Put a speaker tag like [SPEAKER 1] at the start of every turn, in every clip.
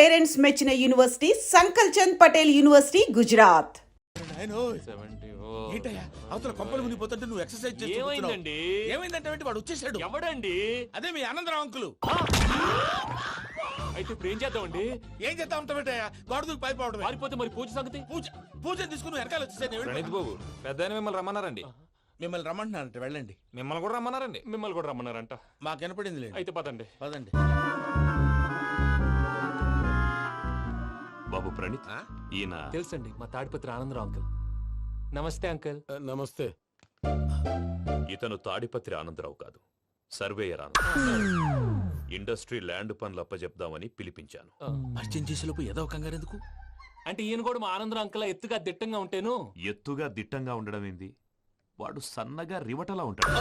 [SPEAKER 1] Parents మెచ్చిన university సంకల్ Chand Patel university Gujarat.
[SPEAKER 2] అవతల కొంపలు మునిగిపోతుంటే నువ్వు ఎక్సర్సైజ్
[SPEAKER 3] ఏమైందండి?
[SPEAKER 2] ఏమైందంటే వాడు వచ్చేసాడు.
[SPEAKER 3] ఎవడండి?
[SPEAKER 2] అదే మీ ఆనందరావు అంకులు.
[SPEAKER 3] అయితే ఇప్పుడు ఏం చేద్దామండి?
[SPEAKER 2] ఏం చేస్తా ఉంటావేటయ్యా? గోడ దూకి పైపోవడం.
[SPEAKER 3] పారిపోతే మరి పూజ సంగతి?
[SPEAKER 2] పూజ తీసుకుని వెనకాల వచ్చేసాను.
[SPEAKER 4] ప్రణీత్ బాబు పెద్ద మిమ్మల్ని రమ్మన్నారండి.
[SPEAKER 2] మిమ్మల్ని రమ్మంటున్నారంట, వెళ్ళండి.
[SPEAKER 4] మిమ్మల్ని కూడా రమ్మన్నారండి.
[SPEAKER 3] మిమ్మల్ని కూడా రమ్మన్నారంట.
[SPEAKER 2] మాకు వినపడింది లేదు.
[SPEAKER 3] అయితే పదండి.
[SPEAKER 2] పదండి.
[SPEAKER 4] బాబు ప్రణీత్, ఈయన
[SPEAKER 3] తెలుసండి, మా తాడిపత్రి ఆనందరావు అంకుల్. నమస్తే అంకుల్.
[SPEAKER 2] నమస్తే.
[SPEAKER 4] ఇతను తాడిపత్రి ఆనందరావు కాదు, సర్వేయర్ ఆనందరావు. ఇండస్ట్రీ ల్యాండ్ పనులు అప్పచెప్దామని పిలిపించాను.
[SPEAKER 2] పరిచయం చేసేలోపు ఏదో కంగారు ఎందుకు?
[SPEAKER 3] అంటే ఈయన కూడా మా ఆనందరావు అంకుల్ ఎత్తుగా దిట్టంగా ఉంటేను.
[SPEAKER 4] ఎత్తుగా దిట్టంగా ఉండడం ఏంది? వాడు సన్నగా రివటలా ఉంటాడు.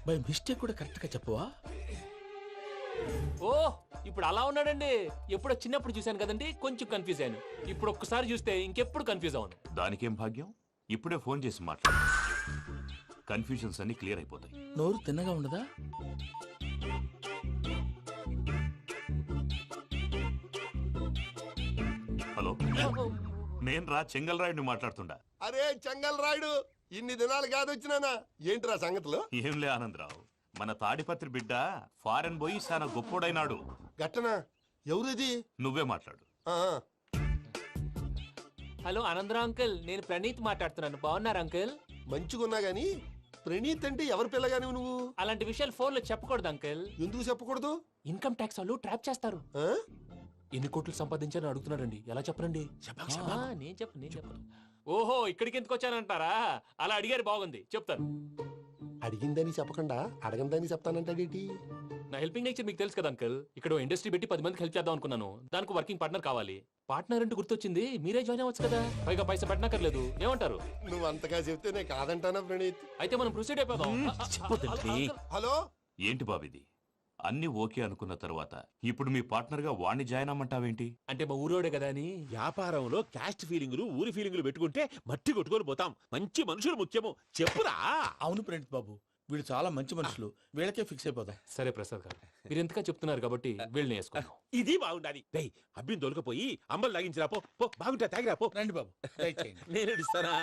[SPEAKER 2] బై మిస్టేక్ కూడా కరెక్ట్ గా చెప్పవా?
[SPEAKER 3] ఓ ఇప్పుడు అలా ఉన్నాడండి. ఎప్పుడో చిన్నప్పుడు చూశాను కదండి, కొంచెం కన్ఫ్యూజ్ అయ్యాను. ఇప్పుడు ఒక్కసారి చూస్తే ఇంకెప్పుడు కన్ఫ్యూజ్ అవ్వను.
[SPEAKER 4] దానికేం భాగ్యం, ఇప్పుడే ఫోన్ చేసి మాట్లాడు. కన్ఫ్యూజన్స్ అన్ని క్లియర్ అయిపోతాయి.
[SPEAKER 2] నోరు తిన్నగా ఉండదా?
[SPEAKER 4] హలో, నేను రా చెంగల్ రాయుడిని మాట్లాడుతుండా.
[SPEAKER 5] అరే చెంగల్ రాయుడు, ఇన్ని దినాలు కాదు వచ్చినానా? ఏంట్రా సంగతులు?
[SPEAKER 4] ఏంలే ఆనందరావు, మన తాడిపత్రి బిడ్డ ఫారెన్ పోయి చాలా గొప్పోడైనాడు.
[SPEAKER 5] గట్టనా? ఎవరిది?
[SPEAKER 4] నువ్వే మాట్లాడు.
[SPEAKER 3] హలో ఆనందరావు అంకుల్, నేను ప్రణీత్ మాట్లాడుతున్నాను. బాగున్నారు అంకుల్?
[SPEAKER 5] మంచిగున్నా గాని ప్రణీత్ అంటే ఎవరి పిల్లగాని నువ్వు?
[SPEAKER 3] అలాంటి విషయాలు ఫోన్ లో చెప్పకూడదు అంకుల్.
[SPEAKER 5] ఎందుకు చెప్పకూడదు?
[SPEAKER 3] ఇన్కమ్ ట్యాక్స్ వాళ్ళు ట్రాప్ చేస్తారు.
[SPEAKER 5] ఆ?
[SPEAKER 3] ఎన్ని కోట్లు సంపాదించాలని అడుగుతున్నారండి. ఎలా చెప్పరండి? నేను చెప్పను. ఓహో, ఇక్కడికి ఎందుకు వచ్చానంటారా? అలా అడిగారు, బాగుంది, చెప్తాను.
[SPEAKER 5] అడిగిందని చెప్పకుండా అడగందని చెప్తానంటాడేటి?
[SPEAKER 3] నా హెల్పింగ్ నేచర్ మీకు తెలుసు కదా అంకుల్. ఇక్కడ ఇండస్ట్రీ పెట్టి 10 మందికి హెల్ప్ చేద్దాం అనుకున్నాను. దానికి వర్కింగ్ పార్ట్నర్ కావాలి. పార్ట్నర్ అంటే గుర్తొచ్చింది, మీరే జాయిన్ అవ్వచ్చు కదా. పైగా పైసా పెట్టనక్కర్లేదు. ఏమంటారు?
[SPEAKER 5] నువ్వు అంతగా చెప్తేనే కాదంటానా ప్రణీత్?
[SPEAKER 3] అయితే మనం ప్రొసీడ్ అయిపోదాం.
[SPEAKER 5] హలో,
[SPEAKER 4] ఏంటి బాబిది? అన్ని ఓకే అనుకున్న తర్వాత ఇప్పుడు మీ పార్ట్నర్ గా వాణ్ణి జాయిన్ అమ్మంటావేంటి?
[SPEAKER 3] అంటే మా ఊరోడే కదా అని.
[SPEAKER 2] వ్యాపారంలో క్యాస్ట్ ఫీలింగులు, ఊరి ఫీలింగులు పెట్టుకుంటే మట్టి కొట్టుకొని పోతాం. మంచి మనుషులు ముఖ్యము. చెప్పురా. అవును ప్రణీత్ బాబు, వీళ్ళు చాలా మంచి మనుషులు. వీళ్ళకే ఫిక్స్ అయిపోతాం.
[SPEAKER 3] సరే ప్రసాద్ గారు, మీరు ఎంతగా చెప్తున్నారు కాబట్టి వీళ్ళని వేసుకుందాం.
[SPEAKER 2] ఇది బాగుండాలి. అబ్బిని దొలకపోయి అమ్మలు లాగించిరా. పో బాగుంటా, తాగిరా పో. రండి బాబు, నేను ఇస్తానా?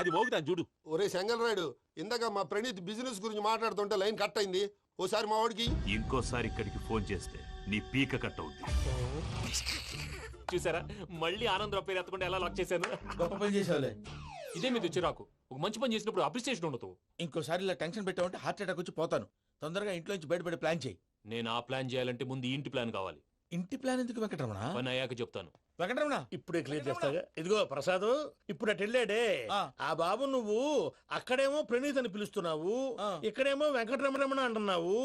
[SPEAKER 2] అది మోగుతాను చూడు.
[SPEAKER 5] ఒరే చెంగల్ రాయుడు, ఇందాక మా ప్రణీత్ బిజినెస్ గురించి మాట్లాడుతుంటే లైన్ కట్ అయింది. ఓసారి మా వాడికి
[SPEAKER 4] ఇంకోసారి ఇక్కడికి ఫోన్ చేస్తే నీ పీక కట్ అవుద్ది.
[SPEAKER 3] చూసారా, మళ్ళీ ఆనందరావు పేరు ఎత్తకుండా ఎలా లాక్ చేశాను.
[SPEAKER 2] గొప్ప పని చేసేవాళ్ళే.
[SPEAKER 3] ఇదే మీద చిరాకు. ఒక మంచి పని చేసినప్పుడు అప్రిసియేషన్ ఉండదు.
[SPEAKER 2] ఇంకోసారి ఇలా టెన్షన్ పెట్టామంటే హార్ట్ అటాక్ వచ్చి పోతాను. తొందరగా ఇంట్లో నుంచి బయటపడే ప్లాన్ చేయి.
[SPEAKER 3] నేను ఆ ప్లాన్ చేయాలంటే ముందు ఈ ఇంటి ప్లాన్ కావాలి.
[SPEAKER 2] ఇంటి ప్లాన్ ఎందుకు వెంకటరమణ?
[SPEAKER 3] పని అయ్యాక చెప్తాను.
[SPEAKER 2] వెంకటరమణ
[SPEAKER 6] ఇప్పుడే క్లియర్ చేస్తాగా. ఇదిగో ప్రసాద్, ఇప్పుడు అటు వెళ్ళాడే ఆ బాబు, నువ్వు అక్కడేమో ప్రణీత్ అని పిలుస్తున్నావు, ఇక్కడేమో వెంకటరమణ అంటున్నావు.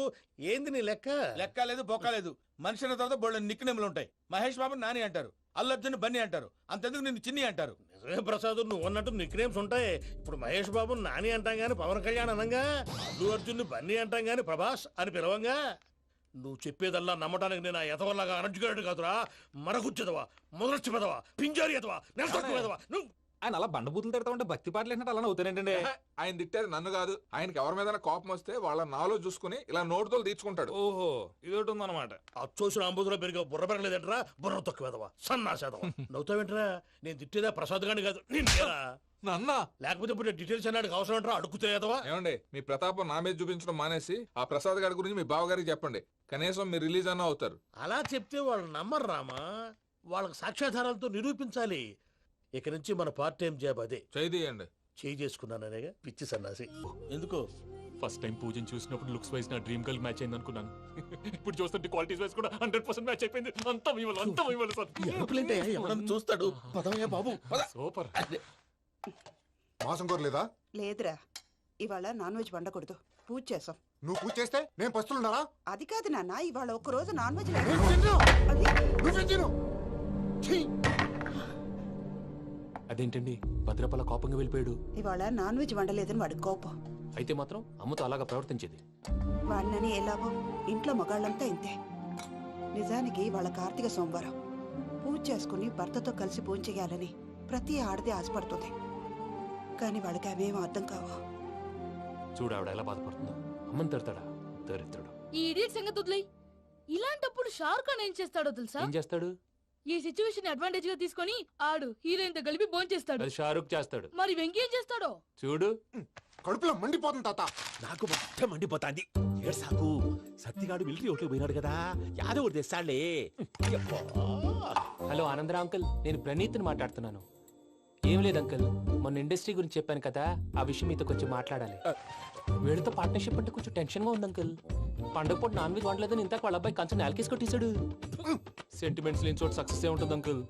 [SPEAKER 6] ఏంది నీ లెక్క?
[SPEAKER 2] లెక్క లేదు, బొక్క లేదు. మనిషి అన్న తర్వాత బోళ్ళ నిక్నెములు ఉంటాయి. మహేష్ బాబు నాని అంటారు, అల్లర్జున్ బన్నీ అంటారు, అంతెందుకు నిన్ను చిన్ని అంటారు.
[SPEAKER 6] నిజమే ప్రసాద్, నువ్వు అన్నట్టు నిక్ నేమ్స్ ఉంటాయి. ఇప్పుడు మహేష్ బాబు నాని అంటాం గాని పవన్ కళ్యాణ్ అనంగా, అల్లు అర్జున్ బన్నీ అంటాం గాని ప్రభాస్ అని పిలవంగా. నువ్వు చెప్పేదల్లా నమ్మటానికి నేను ఆ ఎతవల్లాగా అనర్జుకేటెడ్ కాదురా. మరగుచ్చదవా, మొదలచ్చి పెదవా, పింజారి ఎదవా, నెలసొక్కుదవా నువ్వు.
[SPEAKER 7] ఆయన అలా బండబూతులు తిడతా ఉంటే భక్తి పాటలు ఏంటంటే అలా అవుతానంటే.
[SPEAKER 8] ఆయన తిట్టేది నన్ను కాదు, ఆయనకి ఎవరి మీద కోపం వస్తే వాళ్ళ నాలో చూసుకుని ఇలా నోటుతో తీర్చుకుంటాడు.
[SPEAKER 7] ఓహో, ఇదొకటి ఉందన్నమాట.
[SPEAKER 6] అచ్చోసిన అంబుధులో పెరిగే బుర్ర పెరగలేదంటరా, బుర్ర తొక్కువేదవా, సన్నాసేదవా. నవ్వుతావేంట్రా? నేను తిట్టేదా ప్రసాద్ గాని కాదు, నిన్నేరా.
[SPEAKER 8] నన్న
[SPEAKER 6] లేకపోతే ఇప్పుడు డీటెయిల్స్ అన్నాడు అవసరం అంటారా? అడుగుతాయేదవా.
[SPEAKER 8] ఏమండి, మీ ప్రతాపం నా మీద చూపించడం మానేసి ఆ ప్రసాద్ గారి గురించి మీ బావగారికి చెప్పండి. కనీసం మీరు రిలీజ్ అన్న అవుతారు.
[SPEAKER 6] అలా చెప్తే వాళ్ళు నమ్మరు రామా. వాళ్ళకి సాక్ష్యాధారాలతో నిరూపించాలి. ఇక నుంచి మన పార్ట్ టైం జాబ్ అదే.
[SPEAKER 8] చేయండి.
[SPEAKER 6] చేయి చేసుకున్నాననేగా పిచ్చి సన్నాసి. ఎందుకో
[SPEAKER 3] ఫస్ట్ టైం పూజను చూసినప్పుడు లుక్స్ వైజ్ నా డ్రీమ్ గర్ల్ మ్యాచ్ అయింది అనుకున్నాను. ఇప్పుడు చూస్తుంటే క్వాలిటీస్ వైజ్ కూడా 100% మ్యాచ్ అయిపోయింది. అంతా
[SPEAKER 6] ఎవడన్నా చూస్తాడు. పదవయ్యా బాబు,
[SPEAKER 3] సూపర్.
[SPEAKER 5] మాసం కోరలేదా?
[SPEAKER 9] లేదురా, ఇవాళ నాన్ వెజ్ వండకూడదు. పూజ చేసాం.
[SPEAKER 5] నువ్వు పూజ చేస్తే నేను పస్తులున్నారా?
[SPEAKER 9] అది కాదు నాన్న, ఇవాళ ఒక్కరోజు నాన్ వెజ్
[SPEAKER 3] అదేంటండి, భద్రపల కోపంగా వెళ్ళిపోయాడు.
[SPEAKER 9] ఇవాళ నాన్ వెజ్ వండలేదని వాడి కోపం.
[SPEAKER 3] అయితే మాత్రం అమ్మతో అలాగా ప్రవర్తించేది.
[SPEAKER 9] వాడినని ఎలాగో ఇంట్లో మగాళ్ళంతా ఇంతే. నిజానికి వాళ్ళ కార్తీక సోమవారం పూజ చేసుకుని భర్తతో కలిసి పూజ చేయాలని ప్రతి ఆడది ఆశపడుతుంది. కానీ వాళ్ళకి అవేం అర్థం కావు.
[SPEAKER 3] చూడు ఆవిడ ఎలా బాధపడుతుందో. అమ్మని తిడతాడా దరిద్రుడు.
[SPEAKER 10] ఈ ఇడియట్ సంగతి వదిలేయ్. ఇలాంటప్పుడు షారుఖ్ ఖాన్ ఏం చేస్తాడో తెలుసా?
[SPEAKER 3] ఏం చేస్తాడు?
[SPEAKER 10] ఈ సిచ్యువేషన్ అడ్వాంటేజ్ గా తీసుకొని ఆడు హీరోయిన్ తో కలిపి బోన్ చేస్తాడు.
[SPEAKER 3] అది షారుఖ్ చేస్తాడు.
[SPEAKER 10] మరి వెంకీ ఏం చేస్తాడో
[SPEAKER 3] చూడు.
[SPEAKER 5] కడుపులో మండిపోతుంది తాత.
[SPEAKER 2] నాకు మొత్తం మండిపోతాంది. ఏడు సాకు సత్తిగాడు మిలిటరీ ఒకటి పోయినాడు కదా, యాదవ్ ఒకటి తెస్తాడులే. యబ్బా.
[SPEAKER 3] హలో ఆనందరా అంకుల్, నేను ప్రణీత్ని మాట్లాడుతున్నాను. ఏం లేదు అంకుల్, మొన్న ఇండస్ట్రీ గురించి చెప్పాను కదా, ఆ విషయం మీతో కొంచెం మాట్లాడాలి. వీళ్ళతో పార్ట్నర్షిప్ అంటే కొంచెం టెన్షన్ గా ఉంది అంకుల్. పండగ పూట నాన్ వెజ్ వండలేదని ఇంతకు వాళ్ళ అబ్బాయి కంచెం నేలకేసి కొట్టేశాడు. సెంటిమెంట్స్ లేని చోట సక్సెస్ ఏ ఉంటుంది అంకుల్.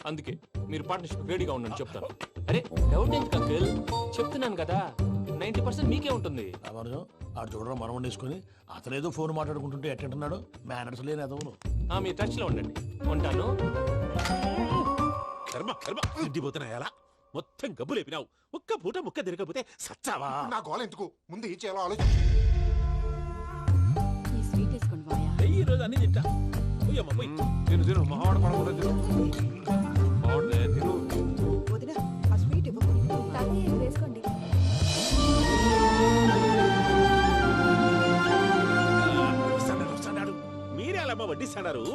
[SPEAKER 3] అందుకే మీరు పార్ట్నర్షిప్ రెడీగా ఉండండి చెప్తాను. అరే డౌట్ ఎందుకు అంకుల్, చెప్తున్నాను కదా 90% మీకే ఉంటుంది.
[SPEAKER 2] రామానుజం ఆడు చూడడం మనం వండేసుకుని అతనేదో ఫోన్ మాట్లాడుకుంటుంటే ఎట్టంటున్నాడు. మేనర్స్ లేని అదవును.
[SPEAKER 3] మీ టచ్ లో ఉండండి. ఉంటాను.
[SPEAKER 2] కర్మ కర్మ తిండిపోతున్నా ఎలా మొత్తం గబ్బు లేపినావు. ఒక్క పూట ముక్క తిరగకపోతే సచ్చావా?
[SPEAKER 5] నా గోల ఎందుకు, ముందు ఏం చేయాలో ఆలోచించు.
[SPEAKER 10] ఈ స్వీట్ వేసుకోండి మాయా.
[SPEAKER 2] ఈ రోజు అన్ని తింటా. పోయమ్మ, పోయ్.
[SPEAKER 8] తిను తిను మావాడు పడకుండా తిను మావాడే తిను.
[SPEAKER 9] వదిన ఆ స్వీట్ ఇవ్వు.
[SPEAKER 10] వేసుకోండి.
[SPEAKER 2] వస్తాడు. మీరే అలా వడ్డిస్తాడారు.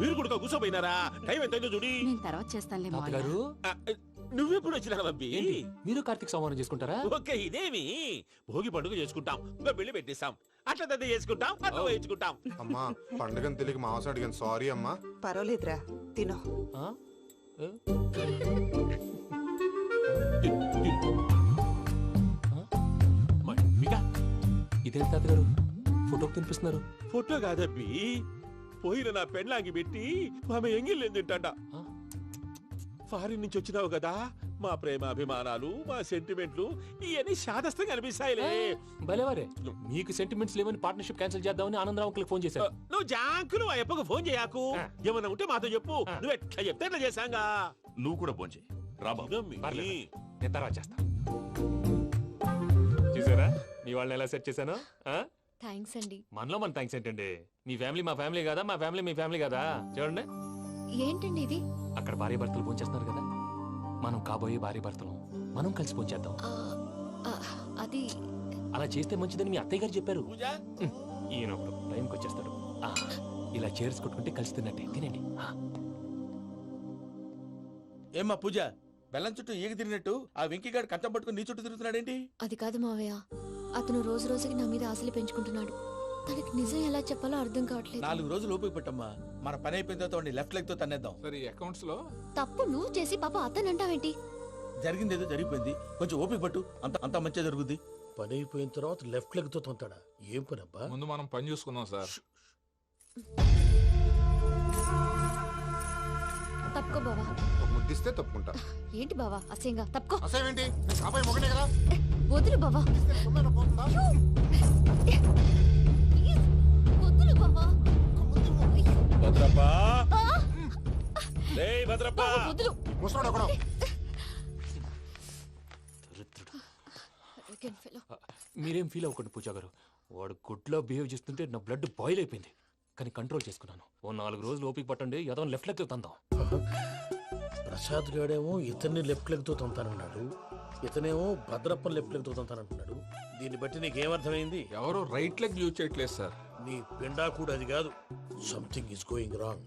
[SPEAKER 2] మీరు కూడా కూర్చోపోయినారా? టైం ఎంతైందో చూడి.
[SPEAKER 10] నేను తర్వాత చేస్తానులే మావయ్య.
[SPEAKER 3] తాతగారు
[SPEAKER 2] ఆ, నువ్వెప్పుడు వచ్చినా బంబి?
[SPEAKER 3] ఏంటి మీరు కార్తీక్ సంహారం చేసుకుంటారా?
[SPEAKER 2] ఓకే, ఇదేమి భోగి పండుగ చేసుకుంటాం, ఇంకా పెళ్లి పెట్టిస్తాం, అట్లా దద్ద చేసుకుంటాం, అట్లా వేయించుకుంటాం.
[SPEAKER 5] అమ్మా పండుగని తెలియక మాంసం అడిగాను, సారీ అమ్మా.
[SPEAKER 9] పర్వాలేదురా తినో.
[SPEAKER 3] ఆ? ఏ?
[SPEAKER 2] మమ్మిగా
[SPEAKER 3] ఇదేంటి తాతగారు ఫోటోకి తినిపిస్తున్నారు?
[SPEAKER 2] ఫోటో కాదబ్బి, పోయిన నా పెళ్ళాంగి పెట్టి ఆమె ఎంగిల్లేం తింటాడ.
[SPEAKER 3] ఆ?
[SPEAKER 2] ఫారిన్ నుంచి వచ్చినావు కదా, మా ప్రేమ అభిమానాలు, మా సెంటిమెంట్లు ఇవన్నీ శాదస్తంగా అనిపిస్తాయిలే.
[SPEAKER 3] భలేవారే, మీకు సెంటిమెంట్స్ లేవని పార్ట్నర్షిప్ క్యాన్సిల్ చేద్దామని ఆనందరావు అంకుల్ ఫోన్ చేశారు.
[SPEAKER 2] నువ్వు జాంకులు ఆ ఎప్పకు ఫోన్ చేయకు. ఏమన్నా ఉంటే మాతో చెప్పు. నువ్వు ఎట్లా చెప్తే ఎట్లా చేశాంగా.
[SPEAKER 4] నువ్వు కూడా పోంచే రాబాబు.
[SPEAKER 2] ఇదమ్మి.
[SPEAKER 3] పర్లేదు. నేను తర్వాత చేస్తా. చూసారా మీ వాళ్ళని ఎలా సెట్ చేశాను?
[SPEAKER 10] థ్యాంక్స్ అండి.
[SPEAKER 3] మనలో మన థ్యాంక్స్ ఏంటండి? మీ ఫ్యామిలీ మా ఫ్యామిలీ కదా, మా ఫ్యామిలీ మీ ఫ్యామిలీ కదా. చూడండి,
[SPEAKER 10] ఏంటండి ఇది?
[SPEAKER 3] అక్కడ భార్య భర్తలు పోంచేస్తున్నారు కదా, మనం కాబోయే భార్య భర్తలు మనం కలిసి పోంచేద్దాం.
[SPEAKER 10] అది
[SPEAKER 3] అలా చేస్తే మంచిదని మీ అత్తయ్య గారు చెప్పారు.
[SPEAKER 2] పూజ
[SPEAKER 3] ఈయన ఒకడు టైంకి వచ్చేస్తాడు. ఇలా చేర్స్ కొట్టుకుంటే కలిసి తిన్నట్టే. తినండి.
[SPEAKER 2] ఏమ్మా పూజ, బెల్లం చుట్టూ ఈగ తిరిగినట్టు ఆ వెంకీగాడు కంచం పట్టుకుని నీ చుట్టూ తిరుగుతున్నాడేంటి?
[SPEAKER 10] అది కాదు మావయ్య, అతను రోజు రోజుకి నా మీద ఆశలు పెంచుకుంటున్నాడు. తనకి నిజం ఎలా చెప్పాలో అర్థం కావట్లేదు.
[SPEAKER 2] 4 రోజులు ఓపిక పట్టమ్మా, మన పని అయిపోయిన తర్వాత లెఫ్ట్ లెగ్ తో తన్నేద్దాం.
[SPEAKER 8] సరే అకౌంట్స్ లో
[SPEAKER 10] తప్పు నువ్వు చేసి పాప అతను అంటావేంటి?
[SPEAKER 2] జరిగింది ఏదో జరిగిపోయింది, కొంచెం ఓపిక పట్టు, అంత మంచిగా జరుగుద్ది. పని అయిపోయిన తర్వాత లెఫ్ట్ లెగ్ తో తొంతాడా? ఏం పని అబ్బా?
[SPEAKER 8] ముందు మనం పని చూసుకుందాం సార్.
[SPEAKER 10] తప్పుకో బావా.
[SPEAKER 5] ముద్దిస్తే తప్పుకుంటా.
[SPEAKER 10] ఏంటి బావా అసహ్యంగా? తప్పుకో.
[SPEAKER 5] అసేమేంటి, అబ్బాయి మొగనే కదా.
[SPEAKER 10] వదులు బావా.
[SPEAKER 5] తొందరగా పోతుందా?
[SPEAKER 10] ప్లీజ్, వదులు బావా.
[SPEAKER 2] భద్రప్ప, రేయ్ భద్రప్ప.
[SPEAKER 10] బావా, వదులు.
[SPEAKER 5] ముసలోడు ఒకడు.
[SPEAKER 10] Arrogant fellow.
[SPEAKER 3] మీరేం ఫీల్ అవ్వకండి పూజా గారు. వాడు గుడ్లో బిహేవ్ చేస్తుంటే నా బ్లడ్ బాయిల్ అయిపోయింది, కానీ కంట్రోల్ చేసుకున్నాను. ఓ 4 రోజులు ఓపిక పట్టండి, ఏదో లెఫ్ట్ లెగ్ తందాం. ప్రసాద్ గాడేమో ఇతన్ని లెఫ్ట్ లెగ్ తో తంతానన్నాడు, ఇతనేమో భద్రప్ప లెఫ్ట్ లెగ్ తో తంతానంటున్నాడు. దీన్ని బట్టి నీకేమర్థమైంది?
[SPEAKER 8] ఎవరు రైట్ లెగ్ యూజ్ చేయట్లేదు సార్.
[SPEAKER 2] నీ పిండా కూడా అది కాదు. Something is going wrong.